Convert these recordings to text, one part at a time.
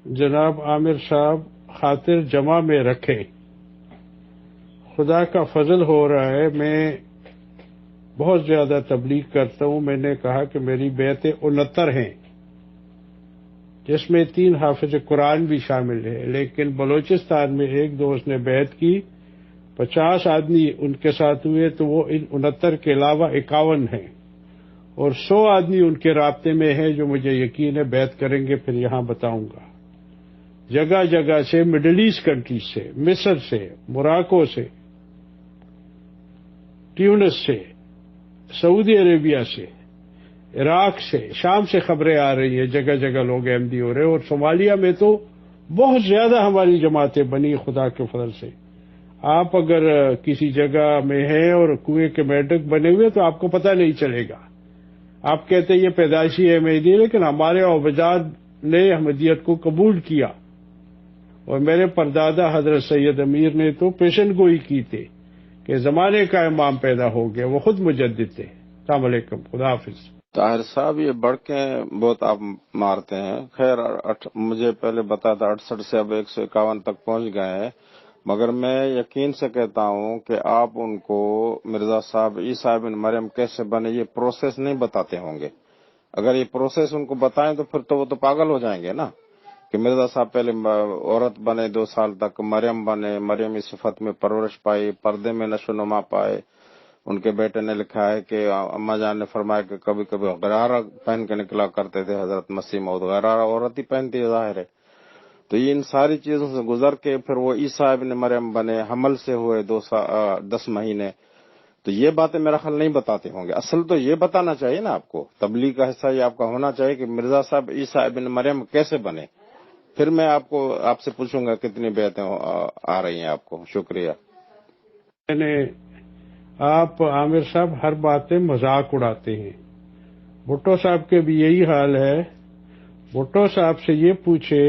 جناب عامر صاحب خاطر جمع میں رکھیں. خدا کا فضل ہو رہا ہے. میں بہت زیادہ تبلیغ کرتا ہوں. میں نے کہا کہ میری بیعتیں 69 ہیں، جس میں 3 حافظ قرآن بھی شامل ہیں، لیکن بلوچستان میں ایک دوست نے بیعت کی، 50 آدمی ان کے ساتھ ہوئے، تو وہ ان 69 کے علاوہ 51 ہیں، اور 100 آدمی ان کے رابطے میں ہیں جو مجھے یقین ہے بیعت کریں گے. پھر یہاں بتاؤں گا. جگہ جگہ سے، مڈل ایسٹ کنٹریز سے، مصر سے، موراکو سے، ٹیونس سے، سعودی عربیہ سے، عراق سے، شام سے خبریں آ رہی ہیں. جگہ جگہ لوگ احمدی ہو رہے ہیں، اور صومالیہ میں تو بہت زیادہ ہماری جماعتیں بنی خدا کے فضل سے. آپ اگر کسی جگہ میں ہیں اور کنویں کے میڈک بنے ہوئے تو آپ کو پتہ نہیں چلے گا. آپ کہتے ہیں یہ پیدائشی احمدی، لیکن ہمارے اوجداد نے احمدیت کو قبول کیا، اور میرے پردادا حضرت سید امیر نے تو پیشن گوئی کی تھی کہ زمانے کا امام پیدا ہو گیا. وہ خود مجدد تھے. السلام علیکم. خدا حافظ. طاہر صاحب، یہ بڑھ کے بہت آپ مارتے ہیں. خیر، مجھے پہلے بتا تھا 68 سے اب 151 تک پہنچ گئے ہیں، مگر میں یقین سے کہتا ہوں کہ آپ ان کو مرزا صاحب عیسیٰ بن مریم کیسے بنے یہ پروسیس نہیں بتاتے ہوں گے. اگر یہ پروسیس ان کو بتائیں تو پھر تو وہ تو پاگل ہو جائیں گے نا، کہ مرزا صاحب پہلے عورت بنے 2 سال تک، مریم بنے، مریم اس صفت میں پرورش پائی، پردے میں نشو و نما پائے. ان کے بیٹے نے لکھا ہے کہ اماں جان نے فرمایا کہ کبھی کبھی غرارہ پہن کے نکلا کرتے تھے حضرت مسیح موعود. غرارہ عورت ہی پہنتی ہے، ظاہر ہے. تو یہ ان ساری چیزوں سے گزر کے پھر وہ عیسیٰ ابن مریم بنے، حمل سے ہوئے 10 مہینے. تو یہ باتیں میرا خیال نہیں بتاتے ہوں گے. اصل تو یہ بتانا چاہیے نا آپ کو، تبلیغ کا حصہ یہ آپ کا ہونا چاہیے کہ مرزا صاحب عیسیٰ ابن مریم کیسے بنے. پھر میں آپ سے پوچھوں گا کتنی بیعتیں آ رہی ہیں آپ کو. شکریہ. آپ عامر صاحب ہر بات میں مذاق اڑاتے ہیں. بھٹو صاحب کے بھی یہی حال ہے. بھٹو صاحب سے یہ پوچھے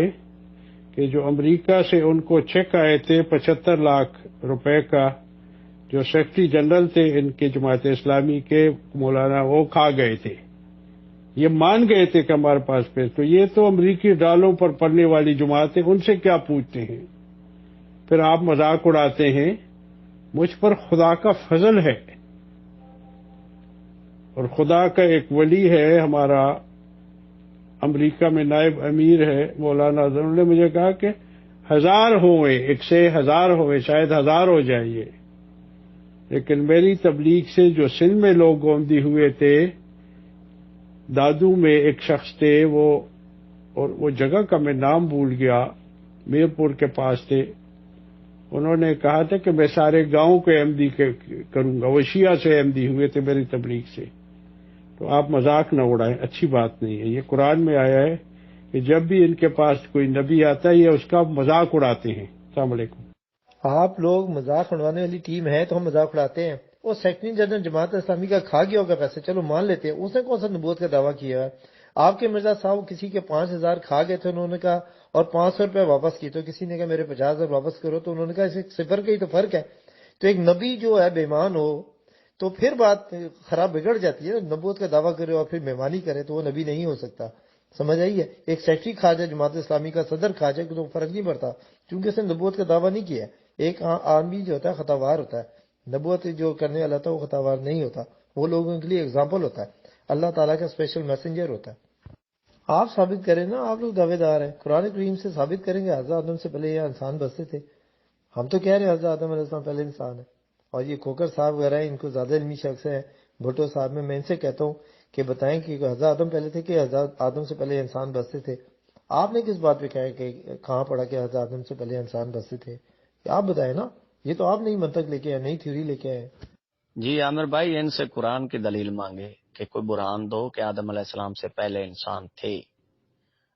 کہ جو امریکہ سے ان کو چیک آئے تھے 75 لاکھ روپے کا، جو سیکرٹری جنرل تھے ان کے جماعت اسلامی کے مولانا، وہ کھا گئے تھے. یہ مان گئے تھے کہ ہمارے پاس پیسے. تو یہ تو امریکی ڈالوں پر پڑنے والی جماعتیں، ان سے کیا پوچھتے ہیں؟ پھر آپ مذاق اڑاتے ہیں. مجھ پر خدا کا فضل ہے، اور خدا کا ایک ولی ہے ہمارا امریکہ میں نائب امیر ہے مولانا اظہر. انہوں نے مجھے کہا کہ 1000 ہوئے، 1 سے 1000 ہوئے، شاید 1000 ہو جائیے، لیکن میری تبلیغ سے جو سندھ میں لوگ گومدی ہوئے تھے، دادو میں ایک شخص تھے اور وہ جگہ کا میں نام بھول گیا، میرپور کے پاس تھے. انہوں نے کہا تھا کہ میں سارے گاؤں کو احمدی کروں گا. وہ شیعہ سے احمدی ہوئے تھے میری تبلیغ سے. تو آپ مذاق نہ اڑائیں، اچھی بات نہیں ہے. یہ قرآن میں آیا ہے کہ جب بھی ان کے پاس کوئی نبی آتا ہے یہ اس کا مذاق اڑاتے ہیں. السلام علیکم. آپ لوگ مذاق اڑانے والی ٹیم ہے تو ہم مذاق اڑاتے ہیں. وہ سیکٹری جنرل جماعت اسلامی کا کھا گیا ہوگا پیسے، چلو مان لیتے ہیں. اس نے کون سا نبوت کا دعویٰ کیا ہے؟ آپ کے مرزا صاحب کسی کے 5000 کھا گئے تھے انہوں نے کہا، اور 500 روپے واپس کی. تو کسی نے کہا میرے 50,000 واپس کرو، تو انہوں نے کہا اس 0 کا ہی تو فرق ہے. تو ایک نبی جو ہے بیمان ہو تو پھر بات خراب بگڑ جاتی ہے. نبوت کا دعویٰ کرے اور پھر مہمانی کرے تو وہ نبی نہیں ہو سکتا. سمجھ آئی ہے؟ ایک سیکٹری کھا جائے جماعت اسلامی کا، صدر کھا جائے تو فرق نہیں پڑتا، کیونکہ اس نے نبوت کا دعویٰ نہیں کیا. ایک آدمی جو ہوتا ہے خطاوار ہوتا ہے، نبوت جو کرنے والا تھا وہ خطاوار نہیں ہوتا. وہ لوگوں کے لیے اگزامپل ہوتا ہے، اللہ تعالیٰ کا اسپیشل میسنجر ہوتا ہے. آپ ثابت کریں نا، آپ لوگ دعوے دار ہیں. قرآن کریم سے ثابت کریں گے حضرت آدم سے پہلے یہ انسان بستے تھے. ہم تو کہہ رہے ہیں حضرت آدم علیہ السلام پہلے انسان ہے. اور یہ کھوکر صاحب وغیرہ ان کو زیادہ علمی شخص ہیں. بھٹو صاحب میں ان سے کہتا ہوں کہ بتائیں کہ حضرت آدم پہلے تھے کہ حضرت آدم سے پہلے انسان بستے تھے. آپ نے کس بات پہ کہا کہ کہاں پڑھا کہ حضرت آدم سے پہلے انسان بستے تھے؟ آپ بتائیں نا. یہ تو آپ نئی منطق لے کے آئے، نئی تھیوری لے کے آئے. جی عامر بھائی، ان سے قرآن کی دلیل مانگے کہ کوئی برہان دو کہ آدم علیہ السلام سے پہلے انسان تھے.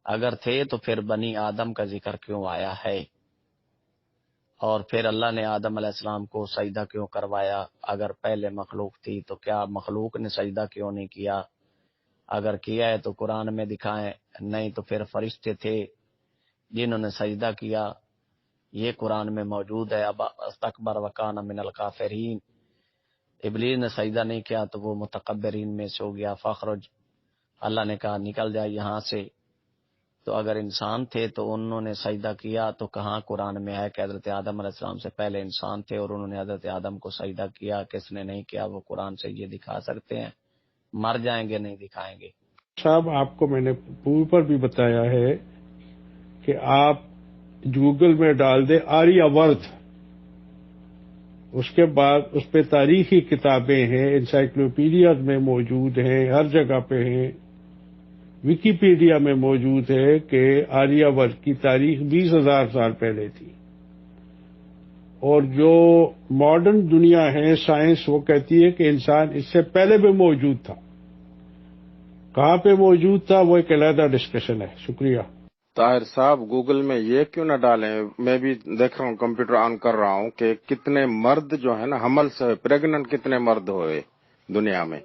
اگر تھے تو پھر بنی آدم کا ذکر کیوں آیا ہے؟ اور پھر اللہ نے آدم علیہ السلام کو سجدہ کیوں کروایا؟ اگر پہلے مخلوق تھی تو کیا مخلوق نے سجدہ کیوں نہیں کیا؟ اگر کیا ہے تو قرآن میں دکھائیں، نہیں تو پھر فرشتے تھے جنہوں نے سجدہ کیا. یہ قرآن میں موجود ہے. اب استکبر وکان من الکافرین، ابلیس نے سجدہ نہیں کیا تو وہ متکبرین میں سے ہو گیا. فخرج، اللہ نے کہا نکل جائے یہاں سے. تو تو اگر انسان تھے تو انہوں نے سجدہ کیا، تو کہاں قرآن میں ہے کہ حضرت آدم علیہ السلام سے پہلے انسان تھے اور انہوں نے حضرت آدم کو سجدہ کیا؟ کس نے نہیں کیا؟ وہ قرآن سے یہ دکھا سکتے ہیں؟ مر جائیں گے نہیں دکھائیں گے۔ صاحب آپ کو میں نے پور پر بھی بتایا ہے کہ آپ گوگل میں ڈال دیں آریہ ورت، اس کے بعد اس پہ تاریخی کتابیں ہیں، انسائکلوپیڈیاز میں موجود ہیں، ہر جگہ پہ ہیں، ویکیپیڈیا میں موجود ہے کہ آریہ ورت کی تاریخ 20,000 سال پہلے تھی، اور جو ماڈرن دنیا ہے سائنس وہ کہتی ہے کہ انسان اس سے پہلے بھی موجود تھا۔ کہاں پہ موجود تھا وہ ایک علیحدہ ڈسکشن ہے۔ شکریہ۔ طاہر صاحب گوگل میں یہ کیوں نہ ڈالیں، میں بھی دیکھ رہا ہوں، کمپیوٹر آن کر رہا ہوں کہ کتنے مرد جو ہے نا حمل سے پریگننٹ کتنے مرد ہوئے دنیا میں،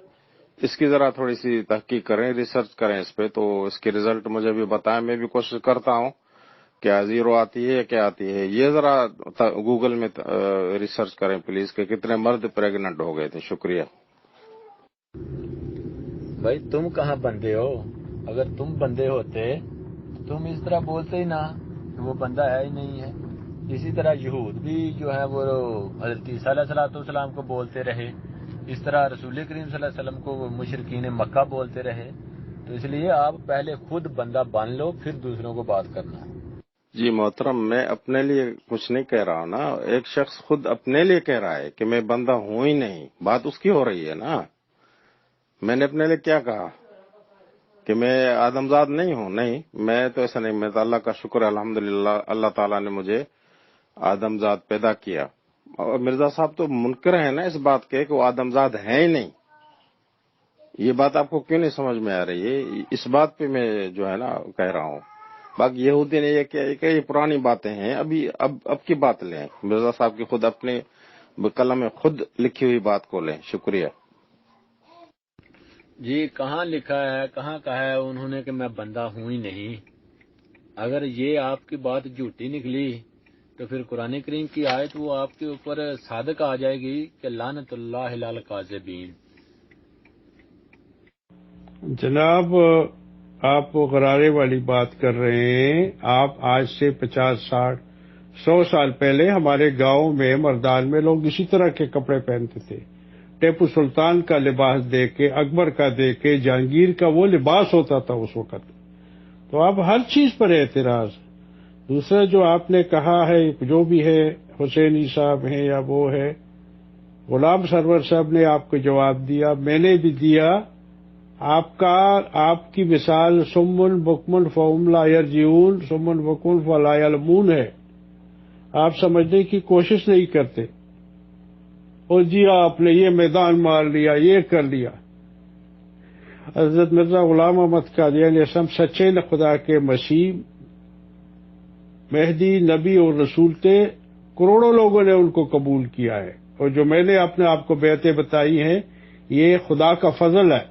اس کی ذرا تھوڑی سی تحقیق کریں، ریسرچ کریں اس پہ، تو اس کے ریزلٹ مجھے بھی بتائیں، میں بھی کوشش کرتا ہوں کیا زیرو آتی ہے یا کیا آتی ہے، یہ ذرا گوگل میں ریسرچ کریں پلیز کہ کتنے مرد پریگننٹ ہو گئے تھے۔ شکریہ۔ بھائی تم کہاں بندے ہو؟ اگر تم بندے ہوتے تم اس طرح بولتے ہی نہ کہ وہ بندہ ہے ہی نہیں ہے۔ اسی طرح یہود بھی جو ہے وہ حضرت عیسیٰ علیہ السلام کو بولتے رہے، اس طرح رسول کریم صلی اللہ علیہ وسلم کو مشرکین مکہ بولتے رہے، تو اس لیے آپ پہلے خود بندہ بن لو پھر دوسروں کو بات کرنا۔ جی محترم، میں اپنے لیے کچھ نہیں کہہ رہا ہوں نا، ایک شخص خود اپنے لیے کہہ رہا ہے کہ میں بندہ ہوں ہی نہیں، بات اس کی ہو رہی ہے نا۔ میں نے اپنے لیے کیا کہا کہ میں آدمزاد نہیں ہوں؟ نہیں، میں تو ایسا نہیں، میں تو اللہ کا شکر ہے الحمدللہ، اللہ تعالیٰ نے مجھے آدمزاد پیدا کیا، اور مرزا صاحب تو منکر ہیں نا اس بات کے کہ وہ آدمزاد ہیں ہی نہیں۔ یہ بات آپ کو کیوں نہیں سمجھ میں آ رہی ہے؟ اس بات پہ میں جو ہے نا کہہ رہا ہوں۔ باقی یہودی نے یہ کہ یہ پرانی باتیں ہیں، اب کی بات لیں، مرزا صاحب کی خود اپنے قلم میں خود لکھی ہوئی بات کو لیں۔ شکریہ۔ جی کہاں لکھا ہے، کہاں کہا ہے انہوں نے کہ میں بندہ ہوں ہی نہیں؟ اگر یہ آپ کی بات جھوٹی نکلی تو پھر قرآن کریم کی آیت وہ آپ کے اوپر صادق آ جائے گی کہ لعنت اللہ علی الکاذبین۔ جناب آپ وہ غرارے والی بات کر رہے ہیں، آپ آج سے 50 60 100 سال پہلے ہمارے گاؤں میں مردان میں لوگ اسی طرح کے کپڑے پہنتے تھے، ٹیپو سلطان کا لباس دیکھ کے، اکبر کا دیکھ کے، جہانگیر کا وہ لباس ہوتا تھا اس وقت، تو اب ہر چیز پر اعتراض۔ دوسرا جو آپ نے کہا ہے، جو بھی ہے حسینی صاحب ہیں یا وہ ہے، غلام سرور صاحب نے آپ کو جواب دیا، میں نے بھی دیا، آپ کی مثال سمن بکمن فہم لا یرجعون، سمن بکمن فلا یعلمون ہے، آپ سمجھنے کی کوشش نہیں کرتے، اور جی آپ نے یہ میدان مار لیا، یہ کر لیا۔ حضرت مرزا غلام احمد قادیانی اسلام سچے خدا کے مسیح، مہدی، نبی اور رسول تھے، کروڑوں لوگوں نے ان کو قبول کیا ہے، اور جو میں نے اپنے آپ کو بیعتیں بتائی ہیں یہ خدا کا فضل ہے،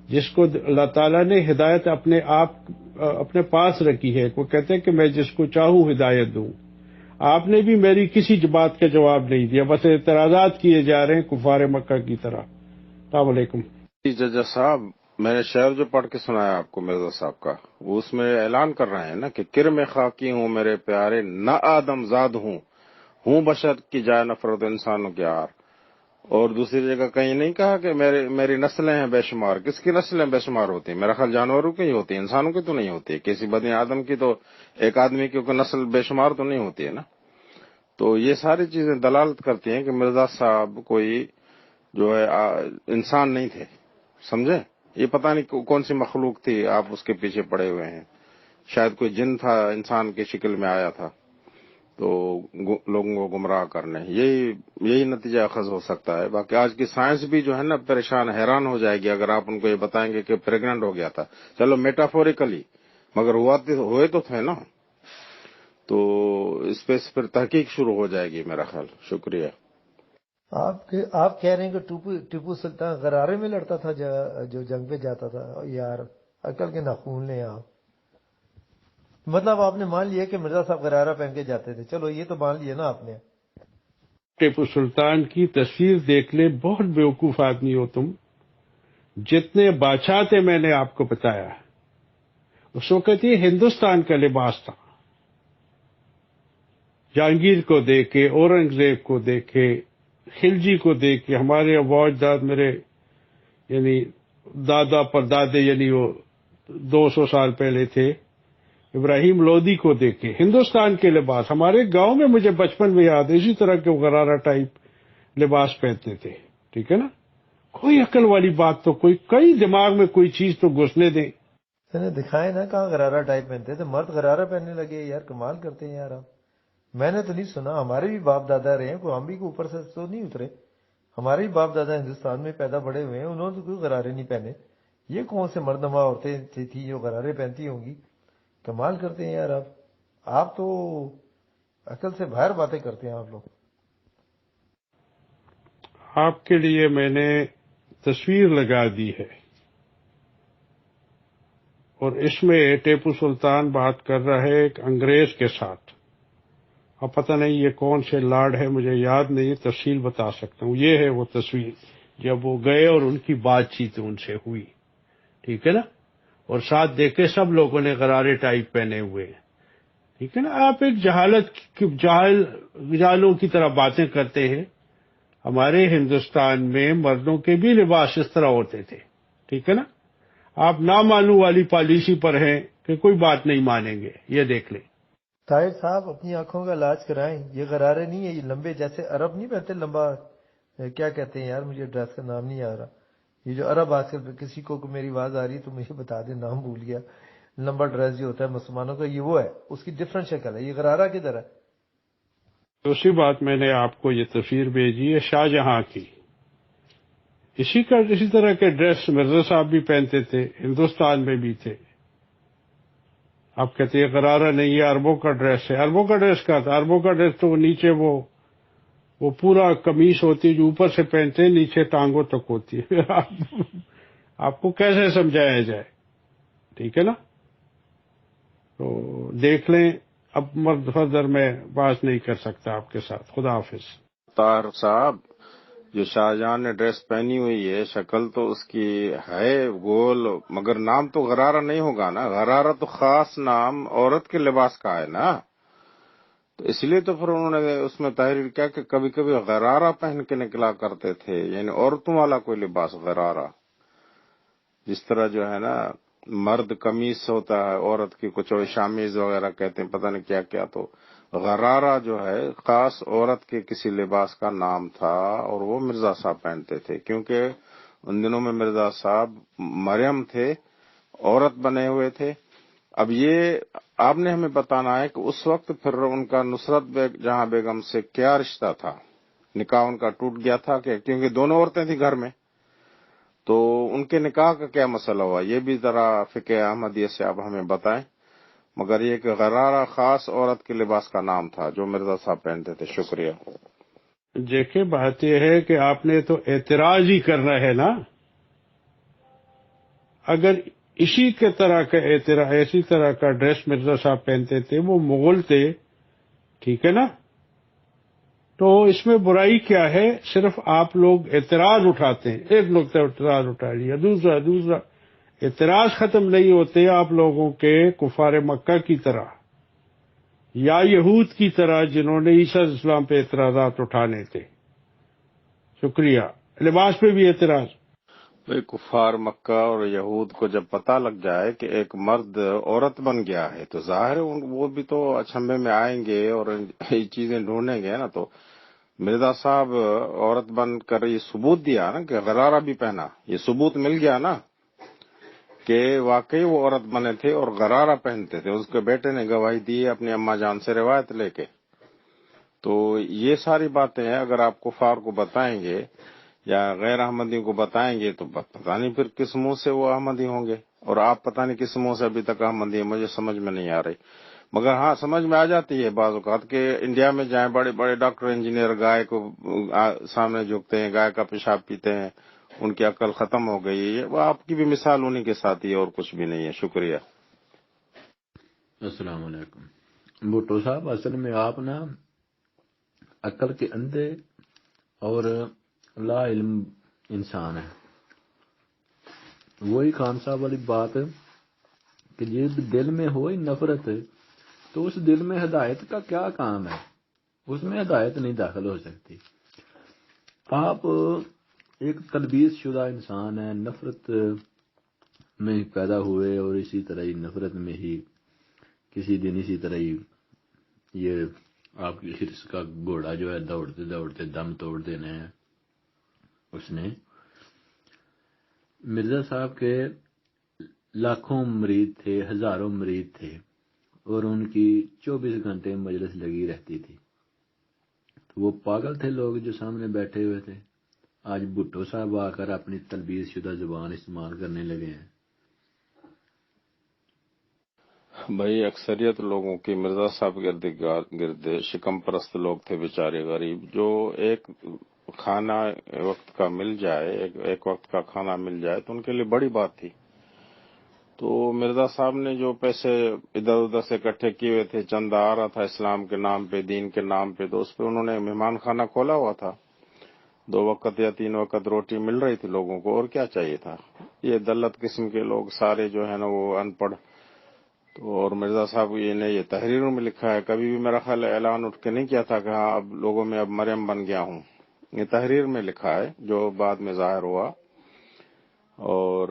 جس کو اللہ تعالیٰ نے ہدایت اپنے پاس رکھی ہے، وہ کہتے ہیں کہ میں جس کو چاہوں ہدایت دوں۔ آپ نے بھی میری کسی بات کا جواب نہیں دیا، بس اعتراضات کیے جا رہے ہیں کفار مکہ کی طرح۔ السلام علیکم۔ جی ججا صاحب، میں نے شعر جو پڑھ کے سنایا آپ کو مرزا صاحب کا، وہ اس میں اعلان کر رہے ہیں نا کہ کرم خاکی ہوں میرے پیارے، نہ آدم زاد ہوں بشر کی جائے نفرت انسانوں کے آر۔ اور دوسری جگہ کہیں نہیں کہا کہ میری نسلیں ہیں بے شمار۔ کس کی نسلیں بے شمار ہوتی ہیں؟ میرا خیال جانوروں کی ہی ہوتی ہیں، انسانوں کی تو نہیں ہوتی، کسی بنی آدم کی تو ایک آدمی کی نسل بے شمار تو نہیں ہوتی ہے نا۔ تو یہ ساری چیزیں دلالت کرتی ہیں کہ مرزا صاحب کوئی جو ہے انسان نہیں تھے، سمجھے؟ یہ پتہ نہیں کون سی مخلوق تھی، آپ اس کے پیچھے پڑے ہوئے ہیں، شاید کوئی جن تھا انسان کی شکل میں آیا تھا تو لوگوں کو گمراہ کرنے، یہی نتیجہ اخذ ہو سکتا ہے۔ باقی آج کی سائنس بھی جو ہے نا پریشان حیران ہو جائے گی اگر آپ ان کو یہ بتائیں گے کہ پریگننٹ ہو گیا تھا، چلو میٹافوریکلی، مگر ہوئے تو تھے نا، تو اس پہ پھر تحقیق شروع ہو جائے گی میرا خیال۔ شکریہ۔ آپ کہہ رہے ہیں کہ ٹیپو سلطان غرارے میں لڑتا تھا جو جنگ پہ جاتا تھا؟ یار عقل کے ناخون لیں آپ۔ مطلب آپ نے مان لیا کہ مرزا صاحب غرارہ پہن کے جاتے تھے، چلو یہ تو مان لیا نا آپ نے۔ ٹیپو سلطان کی تصویر دیکھ لے، بہت بیوقوف آدمی ہو تم۔ جتنے بادشاہ تھے میں نے آپ کو بتایا، اس وقت یہ ہندوستان کا لباس تھا. جہانگیر کو دیکھے، اورنگزیب کو دیکھے، خلجی کو دیکھے، ہمارے اجداد میرے یعنی دادا پردادے یعنی وہ 200 سال پہلے تھے، ابراہیم لودھی کو دیکھے. ہندوستان کے لباس ہمارے گاؤں میں مجھے بچپن میں یاد ہے اسی طرح کے غرارہ ٹائپ لباس پہنتے تھے. ٹھیک ہے نا؟ کوئی عقل والی بات تو کئی دماغ میں کوئی چیز تو گھسنے دیں. دکھائے نا کہاں غرارہ ٹائپ پہنتے تھے، مرد غرارہ پہننے لگے. یار کمال کرتے ہیں یار آپ. میں نے تو نہیں سنا، ہمارے بھی باپ دادا رہے ہیں، کوئی ہم بھی کو اوپر سے تو نہیں اترے. ہمارے بھی باپ دادا ہندوستان میں پیدا بڑے ہوئے ہیں، انہوں نے تو کوئی غرارے نہیں پہنے. یہ کون سے مردما عورتیں تھی جو غرارے پہنتی ہوں گی؟ کمال کرتے ہیں یار آپ. آپ تو عقل سے باہر باتیں کرتے ہیں آپ لوگ. آپ کے لیے میں نے تصویر لگا دی ہے، اور اس میں ٹیپو سلطان بات کر رہا ہے ایک انگریز کے ساتھ. اب پتہ نہیں یہ کون سے لارڈ ہے، مجھے یاد نہیں، تفصیل بتا سکتا ہوں. یہ ہے وہ تصویر جب وہ گئے اور ان کی بات چیت ان سے ہوئی. ٹھیک ہے نا؟ اور ساتھ دیکھے سب لوگوں نے غرارے ٹائپ پہنے ہوئے. ٹھیک ہے نا؟ آپ ایک جہالوں کی طرح باتیں کرتے ہیں. ہمارے ہندوستان میں مردوں کے بھی لباس اس طرح ہوتے تھے. ٹھیک ہے نا؟ آپ نامانو والی پالیسی پر ہیں کہ کوئی بات نہیں مانیں گے. یہ دیکھ لیں. طاہر صاحب اپنی آنکھوں کا علاج کرائیں. یہ غرارے نہیں ہے، یہ لمبے جیسے عرب نہیں پہنتے لمبا، کیا کہتے ہیں یار، مجھے ڈریس کا نام نہیں آ رہا. یہ جو عرب آج کل کسی کو میری آواز آ رہی ہے تو مجھے بتا دیں، نام بھول گیا. لمبا ڈریس جو ہوتا ہے مسلمانوں کا، یہ وہ ہے، اس کی ڈفرنٹ شکل ہے. یہ غرارہ کدھر ہے؟ دوسری بات میں نے آپ کو یہ تصویر بھیجی ہے شاہجہاں کی. اسی طرح کے ڈریس مرزا صاحب بھی پہنتے تھے، ہندوستان میں بھی تھے. آپ کہتے ہیں غرارہ نہیں، یہ عربوں کا ڈریس ہے. عربوں کا ڈریس کیا تھا؟ عربوں کا ڈریس تو نیچے وہ پورا قمیص ہوتی ہے جو اوپر سے پہنتے ہیں، نیچے ٹانگوں تک ہوتی ہے. آپ کو کیسے سمجھایا جائے؟ ٹھیک ہے نا؟ تو دیکھ لیں. اب مرد فردر میں بات نہیں کر سکتا آپ کے ساتھ. خدا حافظ. طاہر صاحب، جو شاہجہاں نے ڈریس پہنی ہوئی ہے، شکل تو اس کی ہے گول، مگر نام تو غرارہ نہیں ہوگا نا. غرارہ تو خاص نام عورت کے لباس کا ہے نا. تو اس لیے تو پھر انہوں نے اس میں تحریر کیا کہ کبھی کبھی غرارہ پہن کے نکلا کرتے تھے، یعنی عورتوں والا کوئی لباس غرارہ. جس طرح جو ہے نا مرد قمیص ہوتا ہے، عورت کی کچھ شامیز وغیرہ کہتے ہیں، پتہ نہیں کیا کیا. تو غرارہ جو ہے خاص عورت کے کسی لباس کا نام تھا، اور وہ مرزا صاحب پہنتے تھے، کیونکہ ان دنوں میں مرزا صاحب مریم تھے، عورت بنے ہوئے تھے. اب یہ آپ نے ہمیں بتانا ہے کہ اس وقت پھر ان کا نصرت جہاں بیگم سے کیا رشتہ تھا؟ نکاح ان کا ٹوٹ گیا تھا کہ کیونکہ دونوں عورتیں تھیں گھر میں، تو ان کے نکاح کا کیا مسئلہ ہوا؟ یہ بھی ذرا فقہ احمدیہ سے آپ ہمیں بتائیں. مگر یہ کہ غرارہ خاص عورت کے لباس کا نام تھا جو مرزا صاحب پہنتے تھے. شکریہ. دیکھیں بات یہ ہے کہ آپ نے تو اعتراض ہی کرنا ہے نا. اگر اسی طرح کا ڈریس مرزا صاحب پہنتے تھے، وہ مغل تھے، ٹھیک ہے نا، تو اس میں برائی کیا ہے؟ صرف آپ لوگ اعتراض اٹھاتے ہیں. ایک نقطہ اعتراض اٹھا لیا، دوسرا اعتراض ختم نہیں ہوتے آپ لوگوں کے. کفار مکہ کی طرح یا یہود کی طرح جنہوں نے عیسیٰ علیہ السلام پہ اعتراضات اٹھانے تھے. شکریہ. لباس پہ بھی اعتراض. کفار مکہ اور یہود کو جب پتہ لگ جائے کہ ایک مرد عورت بن گیا ہے تو ظاہر ہے وہ بھی تو اچھمبے میں آئیں گے اور یہ چیزیں ڈھونڈیں گے نا. تو مرزا صاحب عورت بن کر یہ ثبوت دیا نا کہ غرارہ بھی پہنا، یہ ثبوت مل گیا نا کہ واقعی وہ عورت بنے تھے اور غرارہ پہنتے تھے. اس کے بیٹے نے گواہی دی اپنی اماں جان سے روایت لے کے. تو یہ ساری باتیں ہیں اگر آپ کفار کو بتائیں گے یا غیر احمدیوں کو بتائیں گے تو پتہ نہیں پھر کس منہ سے وہ احمدی ہوں گے، اور آپ پتہ نہیں کس منہ سے ابھی تک احمدی ہیں. مجھے سمجھ میں نہیں آ رہی، مگر ہاں سمجھ میں آ جاتی ہے بعض اوقات کہ انڈیا میں جائیں بڑے بڑے ڈاکٹر انجینئر گائے کو سامنے جھکتے ہیں، گائے کا پیشاب پیتے ہیں، ان کی عقل ختم ہو گئی ہے. وہ آپ کی بھی مثال انہی کے ساتھ ہی، اور کچھ بھی نہیں ہے. شکریہ. السلام علیکم. بھٹو صاحب، اصل میں آپ نا عقل کے اندھے اور لا علم انسان ہے. وہی خان صاحب والی بات کہ جب دل میں ہو ہی نفرت تو اس دل میں ہدایت کا کیا کام ہے؟ اس میں ہدایت نہیں داخل ہو سکتی۔ آپ ایک تلبیس شدہ انسان ہیں، نفرت میں پیدا ہوئے اور اسی طرح ہی نفرت میں ہی کسی دن اسی طرح ہی یہ آپ کی حرص کا گھوڑا جو ہے دوڑتے دوڑتے دم توڑ دینا ہے اس نے۔ مرزا صاحب کے لاکھوں مرید تھے، ہزاروں مرید تھے، اور ان کی 24 گھنٹے مجلس لگی رہتی تھی۔ تو وہ پاگل تھے لوگ جو سامنے بیٹھے ہوئے تھے۔ آج بھٹو صاحب آ کر اپنی تلبیس شدہ زبان استعمال کرنے لگے ہیں۔ بھائی اکثریت لوگوں کی مرزا صاحب گرد شکم پرست لوگ تھے، بیچارے غریب، جو ایک کھانا وقت کا مل جائے، ایک وقت کا کھانا مل جائے تو ان کے لیے بڑی بات تھی۔ تو مرزا صاحب نے جو پیسے ادھر ادھر سے اکٹھے کیے ہوئے تھے، چندہ آ رہا تھا اسلام کے نام پہ، دین کے نام پہ، تو اس پہ انہوں نے مہمان خانہ کھولا ہوا تھا۔ 2 وقت یا 3 وقت روٹی مل رہی تھی لوگوں کو، اور کیا چاہیے تھا؟ یہ دلت قسم کے لوگ سارے جو ہے نا وہ ان پڑھ۔ تو اور مرزا صاحب نے یہ تحریروں میں لکھا ہے، کبھی بھی میرا خیال اعلان اٹھ کے نہیں کیا تھا کہ ہاں اب لوگوں میں اب مریم بن گیا ہوں۔ یہ تحریر میں لکھا ہے جو بعد میں ظاہر ہوا، اور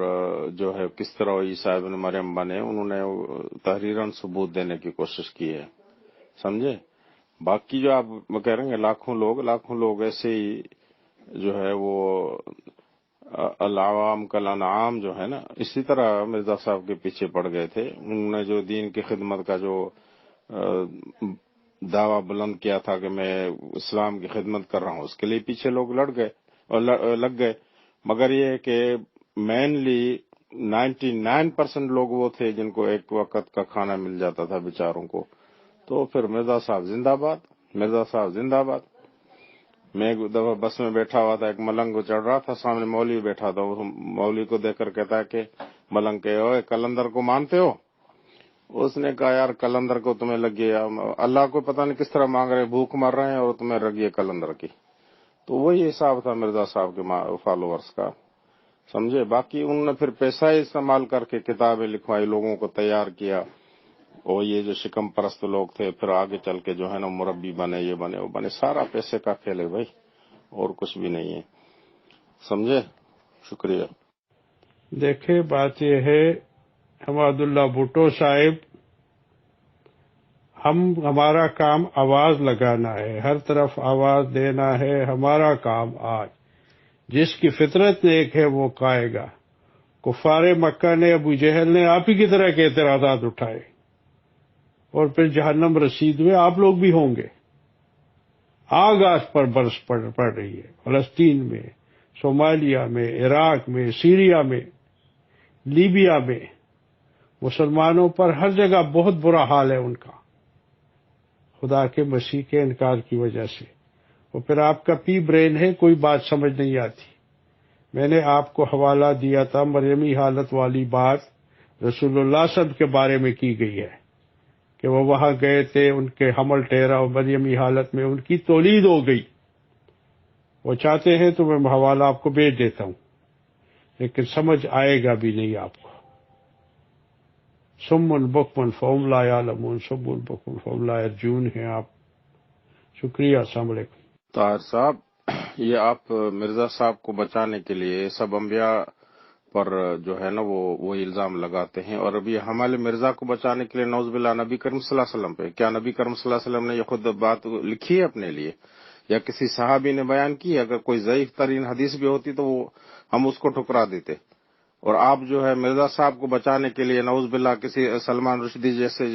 جو ہے کس طرح عیسیٰ ابن مریم بنے، انہوں نے تحریراً ثبوت دینے کی کوشش کی ہے، سمجھے؟ باقی جو آپ کہہ رہے ہیں لاکھوں لوگ ایسے ہی جو ہے وہ العوام کالانعام جو ہے نا، اسی طرح مرزا صاحب کے پیچھے پڑ گئے تھے۔ انہوں نے جو دین کی خدمت کا جو دعویٰ بلند کیا تھا کہ میں اسلام کی خدمت کر رہا ہوں، اس کے لیے پیچھے لوگ لگ گئے، مگر یہ کہ مینلی 99% لوگ وہ تھے جن کو ایک وقت کا کھانا مل جاتا تھا بیچاروں کو۔ تو پھر مرزا صاحب زندہ باد، مرزا صاحب زندہ باد۔ میں ایک دفعہ بس میں بیٹھا ہوا تھا، ایک ملنگ کو چڑھ رہا تھا، سامنے مولوی بیٹھا تھا، مولوی کو دیکھ کر کہتا ہے کہ ملنگ کے اوے کلندر کو مانتے ہو؟ اس نے کہا یار کلندر کو تمہیں لگی، اللہ کو پتہ نہیں کس طرح مانگ رہے، بھوک مر رہے ہیں اور تمہیں لگی ہے کلندر کی۔ تو وہی حساب تھا مرزا صاحب کے فالوورز کا، سمجھے؟ باقی انہوں نے پھر پیسہ استعمال کر کے کتابیں لکھوائی، لوگوں کو تیار کیا، اور یہ جو شکم پرست لوگ تھے پھر آگے چل کے جو ہے نا مربی بنے، یہ بنے وہ بنے، سارا پیسے کا کھیل ہے بھائی، اور کچھ بھی نہیں ہے، سمجھے؟ شکریہ۔ دیکھیں بات یہ ہے حماد اللہ بھٹو صاحب، ہمارا کام آواز لگانا ہے، ہر طرف آواز دینا ہے، ہمارا کام آج جس کی فطرت نیک ہے وہ کھائے گا۔ کفار مکہ نے، ابو جہل نے آپ ہی کی طرح کے اعتراضات اٹھائے اور پھر جہنم رسید ہوئے، آپ لوگ بھی ہوں گے۔ آگ آج پر برس پڑ رہی ہے، فلسطین میں، صومالیہ میں، عراق میں، سیریا میں، لیبیا میں، مسلمانوں پر ہر جگہ بہت برا حال ہے ان کا، خدا کے مسیح کے انکار کی وجہ سے۔ اور پھر آپ کا پی برین ہے، کوئی بات سمجھ نہیں آتی۔ میں نے آپ کو حوالہ دیا تھا، مریمی حالت والی بات رسول اللہ صلی اللہ علیہ وسلم کے بارے میں کی گئی ہے کہ وہ وہاں گئے تھے، ان کے حمل ٹھہرا اور مریمی حالت میں ان کی تولید ہو گئی۔ وہ چاہتے ہیں تو میں حوالہ آپ کو بھیج دیتا ہوں، لیکن سمجھ آئے گا بھی نہیں آپ کو۔ سم بکمن فہم لا یعلمون، سم بکمن فہم لا یرجون ہیں آپ۔ شکریہ، السلام علیکم۔ طاہر صاحب، یہ آپ مرزا صاحب کو بچانے کے لیے سب انبیاء پر جو ہے نا وہ الزام لگاتے ہیں، اور ابھی ہمارے مرزا کو بچانے کے لیے نعوذ باللہ نبی کریم صلی اللہ علیہ وسلم پہ، کیا نبی کریم صلی اللہ علیہ وسلم نے یہ خود بات لکھی ہے اپنے لیے یا کسی صحابی نے بیان کی ہے؟ اگر کوئی ضعیف ترین حدیث بھی ہوتی تو وہ ہم اس کو ٹھکرا دیتے، اور آپ جو ہے مرزا صاحب کو بچانے کے لیے نعوذ باللہ کسی سلمان رشدی جیسے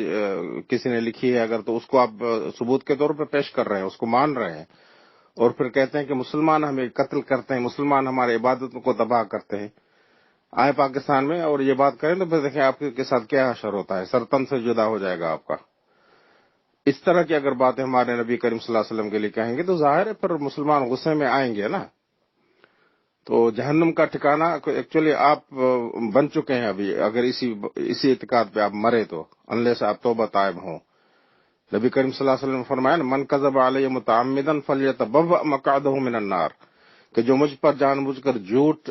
کسی نے لکھی ہے اگر، تو اس کو آپ ثبوت کے طور پر پیش کر رہے ہیں، اس کو مان رہے ہیں، اور پھر کہتے ہیں کہ مسلمان ہمیں قتل کرتے ہیں، مسلمان ہمارے عبادتوں کو تباہ کرتے ہیں۔ آئے پاکستان میں اور یہ بات کریں تو پھر دیکھیں آپ کے ساتھ کیا حشر ہوتا ہے، سرتن سے جدا ہو جائے گا آپ کا۔ اس طرح کی اگر باتیں ہمارے نبی کریم صلی اللہ علیہ وسلم کے لیے کہیں گے تو ظاہر ہے پھر مسلمان غصے میں آئیں گے نا۔ تو جہنم کا ٹھکانہ ایکچولی آپ بن چکے ہیں ابھی، اگر اسی اعتقاد پہ آپ مرے تو، انلے سے آپ توبہ طائب ہوں۔ نبی کریم صلی اللہ علیہ وسلم نے فرمایا نا، من کذب علی متعمدا فلیتبوأ مقعدہ من النار، کہ جو مجھ پر جان بوجھ کر جھوٹ